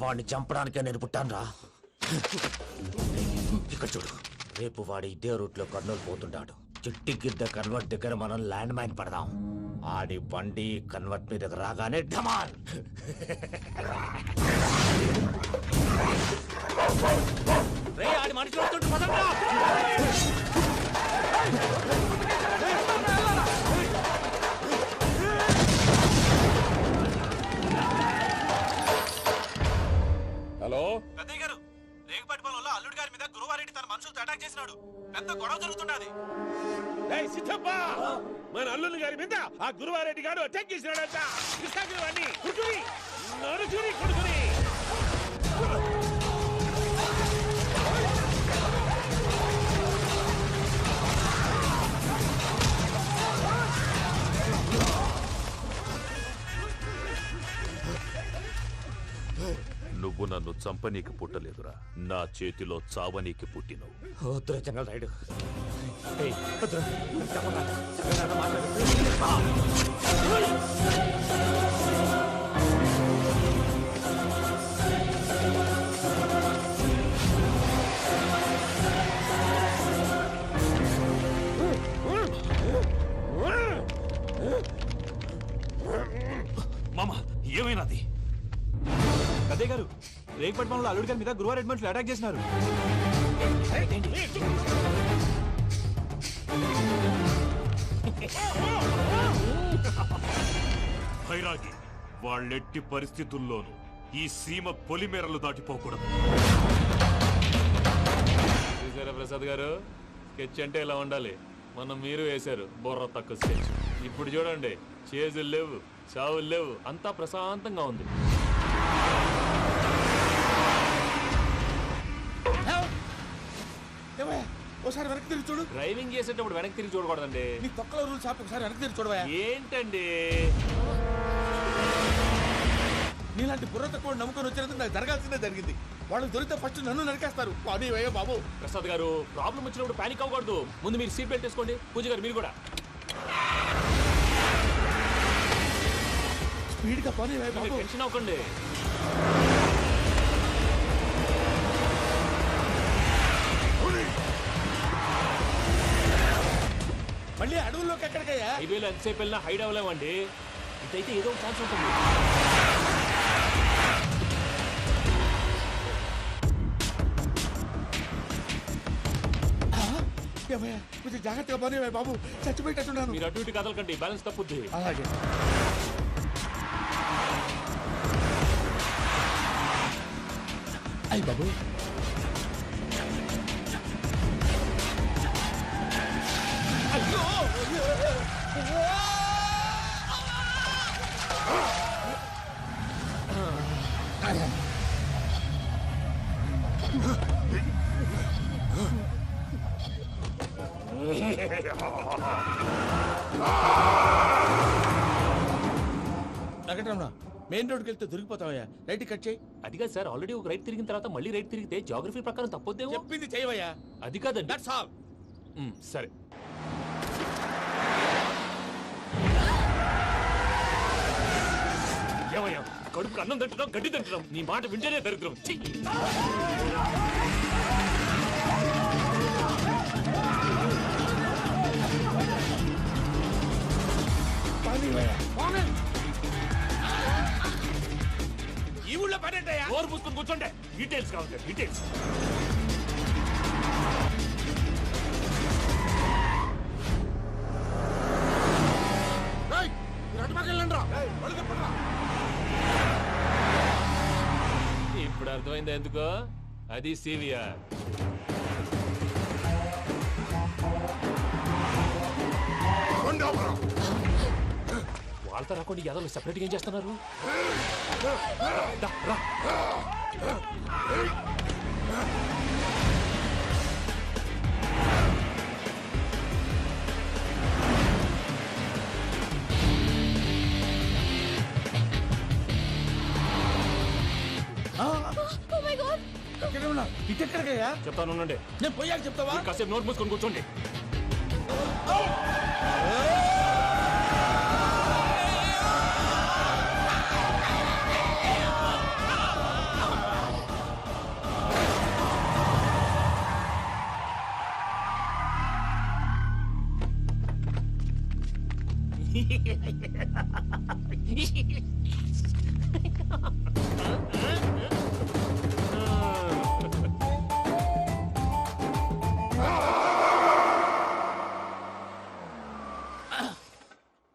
[SPEAKER 11] వాడిని చంపడానికే నేను పుట్టాను రా. ఇక్కడ చూడు, రేపు వాడు ఇదే రూట్ లో కర్నూలు పోతుంటాడు. చిట్టి గిద్ద కన్వర్ట్ దగ్గర మనం ల్యాండ్ మైన్ పడదాం. ఆడి బండి కన్వర్ట్ మీద రాగానే ఢమాల్.
[SPEAKER 3] ఆడి మనుషులు వస్తుంటే పదండ్రా.
[SPEAKER 13] హలో
[SPEAKER 11] పెద్దయ్య గారు, రేగుపాటి పొలంలో అల్లుడి గారి మీద గురువారెడ్డి తన మనుషులతో అటాక్ చేసినాడు. పెద్ద గొడవ జరుగుతున్నది.
[SPEAKER 2] సిద్ధప్ప, మన అల్లుని గారి మీద ఆ గురువారెడ్డి గారు అటాక్ చేసినాడంట. కృష్ణాగిరి కుడుకుని నరుచుని కొడుకుని.
[SPEAKER 4] నువ్వు నన్ను చంపనీకి పుట్టలేదురా, నా చేతిలో చావనీకి పుట్టినవు.
[SPEAKER 11] వద్దురా జంగల్ రైడ్.
[SPEAKER 4] మామ ఏమైనాది?
[SPEAKER 7] అదే గారు రేగుపట్టి మనలో అల్లుడి గారి మీద గురువారెడ్డి మనుషులు అటాక్ చేసినారు.
[SPEAKER 4] భైరాగి, వాళ్ళెట్టి పరిస్థితుల్లోనూ ఈ సీమ పొలిమేరలు దాటిపోకూడదు.
[SPEAKER 7] చూసారా ప్రసాద్ గారు, స్కెచ్ అంటే ఇలా ఉండాలి. మనం మీరు వేశారు బుర్ర తక్కువ స్కెచ్. ఇప్పుడు చూడండి, చేజులు లేవు, చావులు లేవు, అంతా ప్రశాంతంగా ఉంది.
[SPEAKER 6] ఒకసారి వెనక్కి తిరిగి చూడు.
[SPEAKER 7] డ్రైవింగ్ చేసేటప్పుడు వెనక్కి తిరిగి చూడకూడదండి.
[SPEAKER 6] నీ తొక్కలో రూల్స్ ఆపి ఒకసారి వెనక్కి తిరిగి చూడవా.
[SPEAKER 7] ఏంటండి
[SPEAKER 6] నీలాంటి బుర్ర తక్కువ నమ్ముకొని వచ్చినందుకు నాకు జరగాల్సిందే జరిగింది. వాళ్ళు దొరికితే ఫస్ట్ నన్ను నరికేస్తారు. కానీ అయ్యో బాబు.
[SPEAKER 7] ప్రసాద్ గారు, ప్రాబ్లం వచ్చినప్పుడు పానిక్ అవ్వకూడదు. ముందు మీరు సీట్ బెల్ట్ వేసుకోండి. పూజ గారు మీరు కూడా
[SPEAKER 6] స్పీడ్గా పని బాబు.
[SPEAKER 7] టెన్షన్ అవ్వకండి.
[SPEAKER 6] మళ్ళీ అడవుల్లోకి ఎక్కడికయ్యా?
[SPEAKER 7] హైవేలో ఎంతసేపు వెళ్ళినా హైడ్ అవ్వలేమండి. ఇదైతే ఏదో ఒక ఛాన్స్ ఉంటుంది.
[SPEAKER 6] కొంచెం జాగ్రత్తగా పని బాబు, చచ్చిపోయేటట్టున్నాను.
[SPEAKER 7] మీరు అటు ఇటు కదలకండి, బ్యాలెన్స్ తప్పుద్ది.
[SPEAKER 6] అలాగే. అయ్యి బాబు, వెంకటరమణ, మెయిన్ రోడ్కి వెళ్తే దొరికిపోతావయ్యా. రైట్ కట్ చేయి.
[SPEAKER 7] అది కాదు సార్, ఆల్రెడీ ఒక రైట్ తిరిగిన తర్వాత మళ్ళీ రైట్ తిరిగితే జాగ్రఫీ ప్రకారం తప్పొద్దేమో.
[SPEAKER 6] చెప్పింది చేయవయ్యా.
[SPEAKER 7] అది కాదండి.
[SPEAKER 6] That's all.
[SPEAKER 7] సరే. ఏమయ్యా, కడుపుకు అన్నం తింటున్నాం, గడ్డి తింటున్నాం. నీ మాట వింటేనే దరిద్రం.
[SPEAKER 6] ఈ ఊళ్ళో పని ఏంటయ్యా?
[SPEAKER 7] ఓరు పూసుకొని కూర్చోండి. డీటెయిల్స్ కావాలి, డీటెయిల్స్. ఇప్పుడు అర్థమైంది ఎందుకో. అది సివిఆర్. వాళ్ళతో రాకుండా యాదవ్ సెపరేట్గా ఏం చేస్తున్నారు? రా.
[SPEAKER 6] ఇటెక్కడికయ్యా?
[SPEAKER 7] చెప్తాను ఉండండి.
[SPEAKER 6] నేను పోయాక చెప్తావా?
[SPEAKER 7] కాసేపు నోట్ మూసుకొని కూర్చోండి.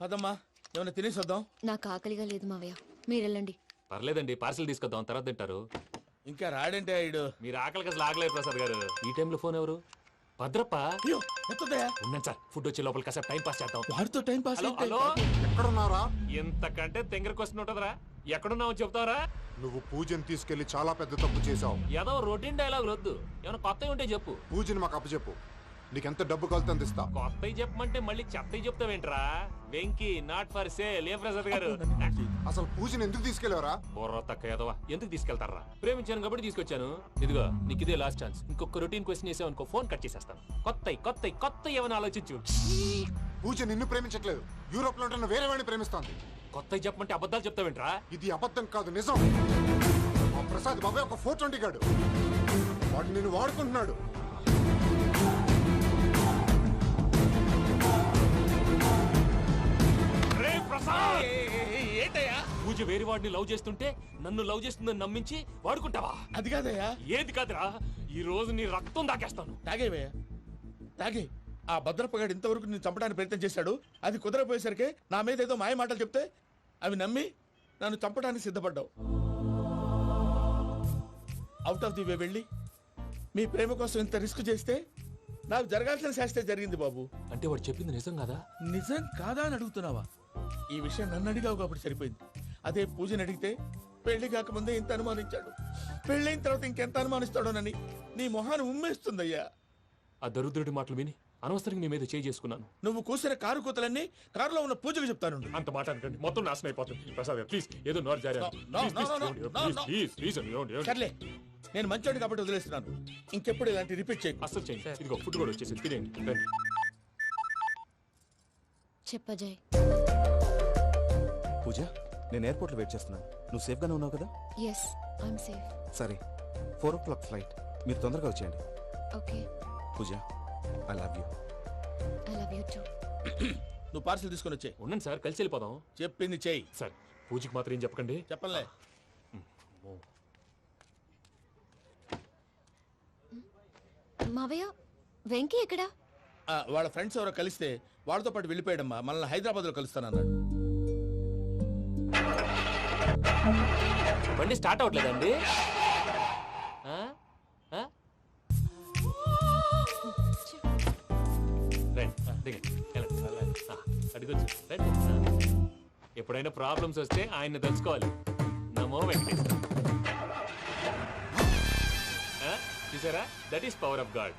[SPEAKER 6] పదమ్మా, ఏమైనా తినేసి వద్దాం.
[SPEAKER 10] నాకు ఆకలిగా లేదు మావయ్య, మీరు వెళ్ళండి.
[SPEAKER 7] పర్లేదండి, పార్సిల్ తీసుకొద్దాం, తర్వాత తింటారు.
[SPEAKER 6] ఇంకా రాడంటే ఇడు.
[SPEAKER 7] మీరు ఆకలికి అసలు ఆగలేదు ప్రసాద్ గారు. ఈ టైంలో ఫోన్ ఎవరు? భద్రప్ప. ఉన్నాను సార్, ఫుడ్ వచ్చే లోపల కాసేపు టైం పాస్ చేద్దాం.
[SPEAKER 6] వాడితో టైం పాస్.
[SPEAKER 7] హలో,
[SPEAKER 5] ఎక్కడున్నారా?
[SPEAKER 7] ఎంతకంటే తెంగర క్వశ్చన్ ఉంటుందిరా. ఎక్కడున్నావు చెప్తావరా?
[SPEAKER 5] నువ్వు పూజని తీసుకెళ్లి చాలా పెద్ద తప్పు చేశావు.
[SPEAKER 7] ఏదో రొటీన్ డైలాగ్ వద్దు, ఏమైనా కొత్తవి ఉంటే చెప్పు.
[SPEAKER 5] పూజని మాకు అప్పచెప్పు.
[SPEAKER 14] నీకెంత డబ్బు కలితే అంత ఇస్తా.
[SPEAKER 7] కొత్తవి చెప్పమంటే మళ్ళీ చెత్తవి చెప్తావేంట్రా? Venky not for sale. A Prasad garu
[SPEAKER 14] అసలు పూజని ఎందుకు తీసుకెళ్లేవరా?
[SPEAKER 7] బుర్ర తక్క ఏదవా, ఎందుకు తీసుకెళ్తారా? ప్రేమించాను కాబట్టి తీసుకొచ్చాను. ఇదిగో నీకు ఇదే లాస్ట్ ఛాన్స్. ఇంకొక రొటీన్ క్వశ్చన్ చేసావు అనుకో, ఫోన్ కట్ చేసేస్తాను. కొత్త ఏమైనా ఆలోచించు.
[SPEAKER 14] పూజ నిన్ను ప్రేమించట్లేదు, యూరోప్ లో ఉంటున్న వేరే వాడిని ప్రేమిస్తోంది.
[SPEAKER 7] కొత్తవి చెప్పమంటే అబద్ధాలు చెప్తావేంట్రా?
[SPEAKER 14] ఇది అబద్ధం కాదు, నిజం. ఆ ప్రసాద్ బాబాయ్ ఒక 420 గాడు, వాడు నిన్ను వాడుకుంటున్నాడు.
[SPEAKER 6] ఏంటయ్యా?
[SPEAKER 7] పూజ వేరే వాడిని లవ్ చేస్తుంటే నన్ను లవ్ చేస్తుందని నమ్మించి వాడుకుంటావా?
[SPEAKER 6] అది కాదయ్యా.
[SPEAKER 7] ఏది కాదురా, ఈ రోజు నీ రక్తం దాకేస్తాను.
[SPEAKER 6] తాగేవయ్యా, తాగే. ఆ భద్రపగాడు ఇంతవరకు నేను చంపడానికి ప్రయత్నం చేశాడు. అది కుదరపోయేసరికి నా మీద ఏదో మాయ మాటలు చెప్తే అవి నమ్మి నన్ను చంపడానికి సిద్ధపడ్డావు. అవుట్ ఆఫ్ ది వే వెళ్ళి మీ ప్రేమ కోసం ఇంత రిస్క్ చేస్తే నాకు జరగాల్సిన శాస్త్రే జరిగింది బాబు.
[SPEAKER 7] అంటే వాడు చెప్పింది నిజం కదా?
[SPEAKER 6] నిజం కాదా అని అడుగుతున్నావా? ఈ విషయం నన్ను అడిగావు కాబట్టి సరిపోయింది. అదే పూజని అడిగితే పెళ్లి కాకముందే ఇంత అనుమానించాడు, పెళ్ళైన తర్వాత ఇంకెంత అనుమానిస్తాడోనని నీ మొహాన్ని ఉమ్మేస్తుందయ్యా.
[SPEAKER 7] ఆ దరిద్రుడి మాటలు విని అనవసరంగా నీ మీద చేయి చేసుకున్నాను.
[SPEAKER 6] నువ్వు కూసిన కారు కూతలన్నీ కారులో ఉన్న పూజకు చెప్తాను.
[SPEAKER 7] అంత మాట అనకండి, మొత్తం నాశనం అయిపోతుంది. ప్రసాద్ ప్లీజ్, ఏదో నోరు జారీ.
[SPEAKER 6] సర్లే, నేను మంచోడు కాబట్టి వదిలేస్తున్నాను. ఇంకెప్పుడు ఇలాంటి రిపీట్ చేయకు.
[SPEAKER 7] అసలు చేయండి. ఇదిగో ఫుడ్ కూడా వచ్చేసి తినేయండి. రండి.
[SPEAKER 10] చెప్పజాయ్.
[SPEAKER 15] పూజ, నేను ఎయిర్పోర్ట్లో వెయిట్ చేస్తున్నాను. నువ్వు సేఫ్గానే ఉన్నావు కదా?
[SPEAKER 10] Yes, I'm safe.
[SPEAKER 15] సరే, 4 o'clock ఫ్లైట్. మీరు తొందరగా వచ్చేయండి.
[SPEAKER 10] Okay.
[SPEAKER 15] Pooja, I love you.
[SPEAKER 10] I love you too.
[SPEAKER 6] నువ్వు పార్సల్ తీసుకొని వచ్చే.
[SPEAKER 7] ఉండండి సార్, కలిసి వెళ్ళిపోదాం.
[SPEAKER 6] చెప్పింది చెయ్యి.
[SPEAKER 7] సార్, పూజకి మాత్రం ఏం చెప్పకండి.
[SPEAKER 6] చెప్పలే.
[SPEAKER 10] మావయ్య, వెంకీ ఎక్కడా?
[SPEAKER 6] వాళ్ళ ఫ్రెండ్స్ ఎవరో కలిస్తే వాళ్ళతో పాటు వెళ్ళిపోయాడమ్మా. మనల్ని హైదరాబాద్లో కలుస్తానన్నాడు.
[SPEAKER 7] బండి స్టార్ట్ అవ్వట్లేదండి. ఎప్పుడైనా ప్రాబ్లమ్స్ వస్తే ఆయన్ని తెలుసుకోవాలి. నమో వెంకటేశ్వర. చూసారా, that is power of God.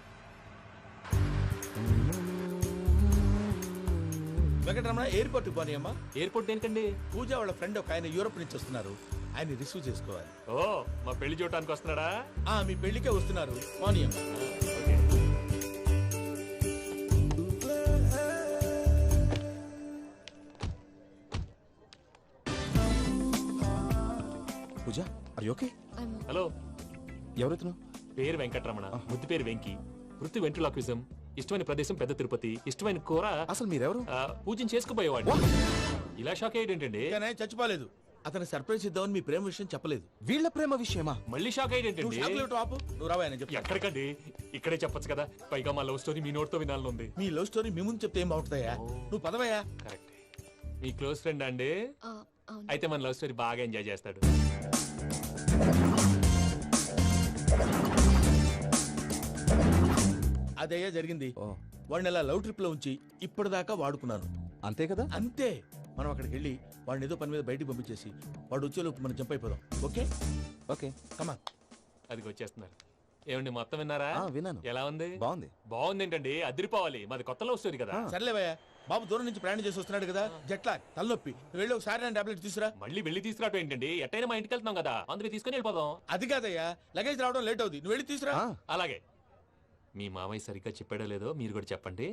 [SPEAKER 6] Venkataramana, ఎయిర్పోర్ట్కి పోనీ అమ్మా.
[SPEAKER 7] ఎయిర్పోర్ట్ దేనికండి?
[SPEAKER 6] పూజ వాళ్ళ ఫ్రెండ్ ఒక ఆయన యూరోప్ నుంచి వస్తున్నారు, ఆయన రిసీవ్ చేసుకోవాలి.
[SPEAKER 7] ఓ, మా పెళ్లి చూడటానికి వస్తున్నాడా?
[SPEAKER 6] మీ పెళ్లికే వస్తున్నారు, పోనీ అమ్మా.
[SPEAKER 15] పూజ, ఆర్ యు ఓకే?
[SPEAKER 7] హలో,
[SPEAKER 15] ఎవరెత్తును?
[SPEAKER 7] పేరు వెంకటరమణ, ముద్దు పేరు వెంకీ, వృత్తి వెంట్రులాక్విజం, ఇష్టమైన ప్రదేశం పెద్ద తిరుపతి, ఇష్టమైన కూర.
[SPEAKER 15] అసలు మీరెవరు?
[SPEAKER 7] పూజను చేసుకుపోయేవాడు. ఇలా షాక్ అయ్యేటండి.
[SPEAKER 6] చచ్చిపోలేదు. అతను సర్ప్రైజ్ ఇద్దామని మీ ప్రేమ విషయం చెప్పలేదు.
[SPEAKER 15] వీళ్ళ ప్రేమ విషయమా?
[SPEAKER 7] మళ్ళీ షాక్ అయ్యేటండి.
[SPEAKER 6] నువ్వు రావా చెప్పి.
[SPEAKER 7] ఎక్కడికండి, ఇక్కడే చెప్పొచ్చు కదా. పైగా మా లవ్ స్టోరీ మీ నోటితో వినాలని ఉంది.
[SPEAKER 6] మీ లవ్ స్టోరీ మీ ముందు చెప్తే ఏం బాగుంటుందయ్యా? నువ్వు పదవయ్యా.
[SPEAKER 7] కరెక్ట్. మీ క్లోజ్ ఫ్రెండ్ అండి? అయితే మన లవ్ స్టోరీ బాగా ఎంజాయ్ చేస్తాడు.
[SPEAKER 6] అదయ్యా జరిగింది. వాడిని అలా లవ్ ట్రిప్ లో ఉంచి ఇప్పటిదాకా వాడుకున్నాను.
[SPEAKER 15] అంతే కదా?
[SPEAKER 6] అంతే. మనం అక్కడికి వెళ్ళి వాడిని ఏదో పని మీద బయటికి పంపించేసి వాడు వచ్చేలోపు మనం జంప్ అయిపోదాం. ఓకే
[SPEAKER 15] ఓకే,
[SPEAKER 6] కమా.
[SPEAKER 7] అది వచ్చేస్తున్నారు. ఏమండి, మొత్తం విన్నారా?
[SPEAKER 15] విన్నాను.
[SPEAKER 7] ఎలా ఉంది?
[SPEAKER 15] బాగుంది.
[SPEAKER 7] బాగుంది ఏంటండి, అదిరిపోవాలి. మాది కొత్త లవ్ స్టోరీ కదా.
[SPEAKER 6] సర్లేవయ్యా, బాబు దూరం నుంచి ప్రయాణం చేసి వస్తున్నాడు కదా, జట్లా తలనొప్పి. వెళ్ళి ఒకసారి నా టాబ్లెట్ తీసుకురా.
[SPEAKER 7] మళ్ళీ వెళ్ళి తీసుకురావటం ఏంటండి? ఎట్టైనా మా ఇంటికి వెళ్తున్నాం కదా, అందుకే తీసుకుని వెళ్ళిపోదాం.
[SPEAKER 6] అది కాదయ్యా, లగేజ్ రావడం లేట్ అవుతుంది. నువ్వు వెళ్ళి తీసుకురా.
[SPEAKER 7] అలాగే. మీ మామయ్య సరిగ్గా చెప్పాడో లేదో మీరు కూడా చెప్పండి.